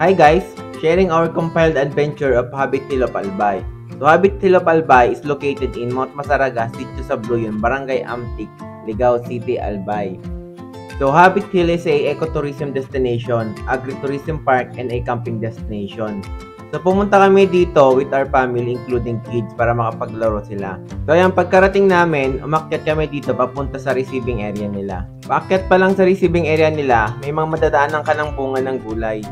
Hi guys! Sharing our compiled adventure of Habit Hill of Albay. So Habit Hill of Albay is located in Mount Masaraga, Sitio Sabloyon, Barangay Amtik, Ligao City, Albay. So Habit Hill is a ecotourism destination, agritourism park, and a camping destination. So pumunta kami dito with our family including kids para makapaglaro sila. So ayan, pagkarating namin, umakyat kami dito papunta sa receiving area nila. Paakyat pa lang sa receiving area nila, may mga madadaanan ka ng bunga ng gulay.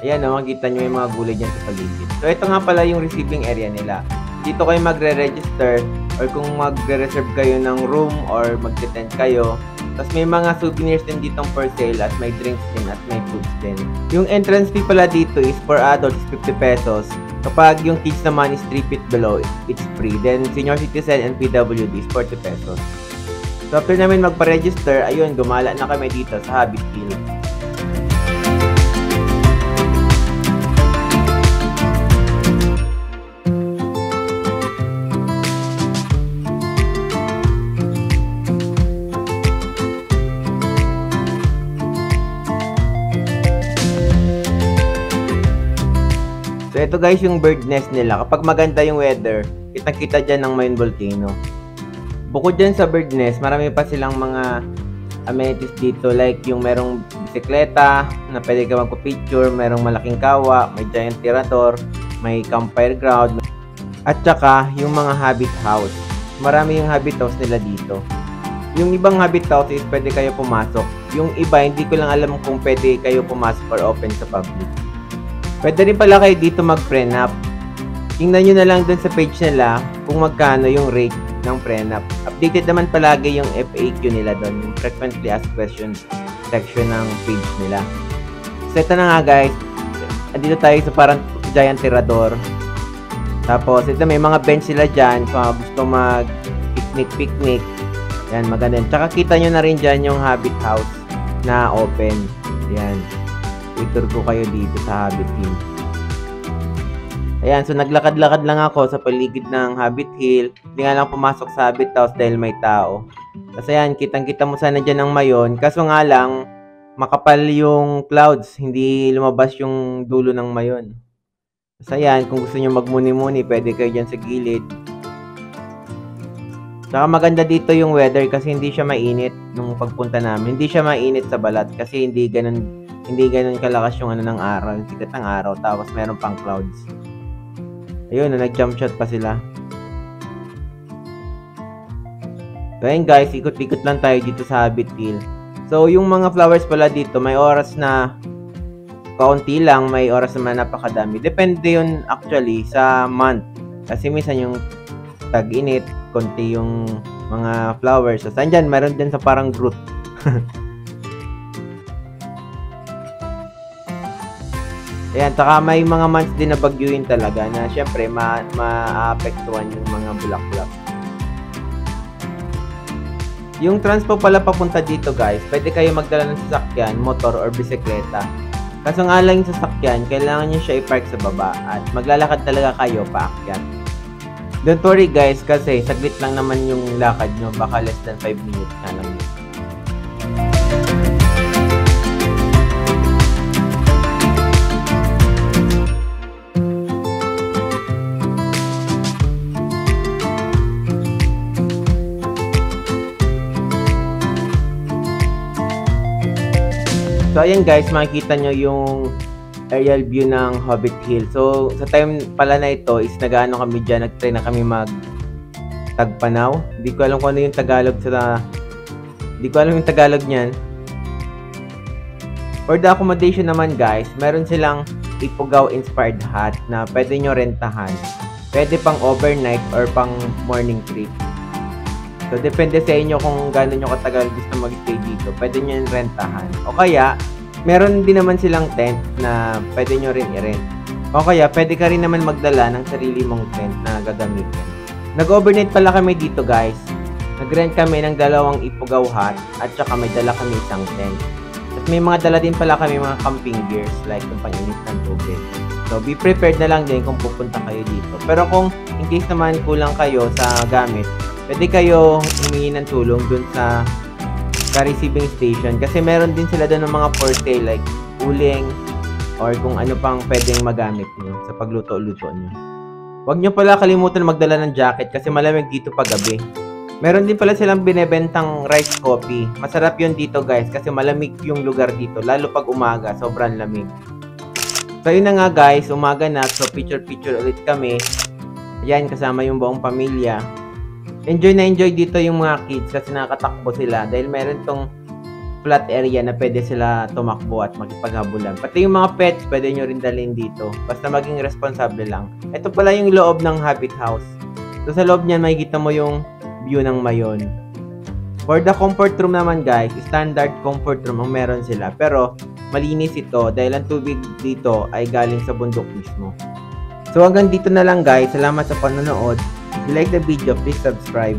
Ayan, makikita nyo yung mga gulay dyan sa paligid. So ito nga pala yung receiving area nila. Dito kayo magre-register or kung magre-reserve kayo ng room or magte-tent kayo. Tapos may mga souvenirs din ditong for sale at may drinks din at may foods din. Yung entrance fee pala dito is for adults 50 pesos. Kapag yung kids naman is 3 feet below, it's free. Then senior citizen and PWD is 40 pesos. So after namin magpa-register, ayun, gumala na kami dito sa Habit Hill. So ito guys yung bird nest nila. Kapag maganda yung weather, kitang-kita dyan ng Mayon Volcano. Bukod dyan sa bird nest, marami pa silang mga amenities dito. Like yung merong bisikleta na pwede ka magpa-picture, merong malaking kawa, may giant tirador, may campfire ground, at saka yung mga habit house. Marami yung habit house nila dito. Yung ibang habit house is pwede kayo pumasok. Yung iba, hindi ko lang alam kung pwede kayo pumasok or open sa public. Pwede rin pala kayo dito mag-prenup. Tingnan nyo na lang dun sa page nila kung magkano yung rate ng prenup. Updated naman palagi yung FAQ nila dun, yung frequently asked questions section ng page nila. So ito na nga guys, andito tayo sa parang giant tirador. Tapos ito may mga bench sila dyan kung gusto mag-picnic. Yan, maganda. Tsaka kita nyo na rin dyan yung habit house na open. Yan. I-tour ko kayo dito sa Habit Hill. Ayan, so naglakad-lakad lang ako sa paligid ng Habit Hill. Hindi nga lang pumasok sa habit house dahil may tao. Kasi ayan, kitang-kita mo sana dyan ng Mayon. Kaso nga lang, makapal yung clouds. Hindi lumabas yung dulo ng Mayon. Kasi ayan, kung gusto nyo magmuni-muni, pwede kayo dyan sa gilid. Saka maganda dito yung weather kasi hindi siya mainit nung pagpunta namin. Hindi siya mainit sa balat kasi hindi ganun kalakas yung ng araw, yung sikat ng araw, tapos meron pang clouds. Ayun, nag-jump shot pa sila. So ayun guys, ikot-ikot lang tayo dito sa Habit Hill. So yung mga flowers pala dito, may oras na kaunti lang, may oras naman napakadami. Depende yun actually sa month. Kasi minsan yung tag-init, konti yung mga flowers. So saan meron din sa parang Groot. Ayan, taka may mga months din na bagyuin talaga na syempre ma-apektuhan yung mga bulak-bulak. Yung transpo pala papunta dito guys, pwede kayo magdala ng sasakyan, motor or bisikleta. Kaso nga lang yung sasakyan, kailangan nyo siya i-park sa baba at maglalakad talaga kayo paakyat. Don't worry guys kasi saglit lang naman yung lakad nyo, baka less than 5 minutes na lang yun. So ayan guys, makikita nyo yung aerial view ng Habit Hill. So sa time pala na ito is nag-ano kami dyan, nag-try na kami mag-tagpanaw. Hindi ko alam kung ano yung Tagalog niyan. For the accommodation naman guys, meron silang Ifugao inspired hut na pwede nyo rentahan. Pwede pang overnight or pang morning trip. So, depende sa inyo kung gano'n nyo katagal gusto mag-stay dito. Pwede nyo yung rentahan. O kaya, meron din naman silang tent na pwede nyo rin i-rent. O kaya, pwede ka rin naman magdala ng sarili mong tent na gagamitin. Nag-overnight pala kami dito guys. Nag-rent kami ng 2 Ifugao hut at saka may dala kami isang tent. At may mga dala din pala kami mga camping gears like yung pang-init ng tubig. So, be prepared na lang din kung pupunta kayo dito. Pero kung in case naman kulang kayo sa gamit, pwede kayo humingi ng tulong dun sa receiving station kasi meron din sila doon ng mga for sale like uling or kung ano pang pwedeng magamit nyo sa pagluto-luto nyo. Huwag nyo pala kalimutan magdala ng jacket kasi malamig dito paggabi. Meron din pala silang binebentang rice coffee. Masarap yun dito guys kasi malamig yung lugar dito, lalo pag umaga, sobrang lamig. So yun na nga guys, umaga na, so picture ulit kami. Ayan, kasama yung buong pamilya. Enjoy na enjoy dito yung mga kids kasi nakakatakbo sila dahil meron tong flat area na pwede sila tumakbo at makipaghabulan. Pati yung mga pets, pwede nyo rin dalhin dito. Basta maging responsable lang. Ito pala yung loob ng Habit House. So sa loob niyan, makikita mo yung view ng Mayon. For the comfort room naman guys, standard comfort room ang meron sila. Pero malinis ito dahil ang tubig dito ay galing sa bundok mismo. So hanggang dito na lang guys. Salamat sa panonood. If you like the video, please subscribe.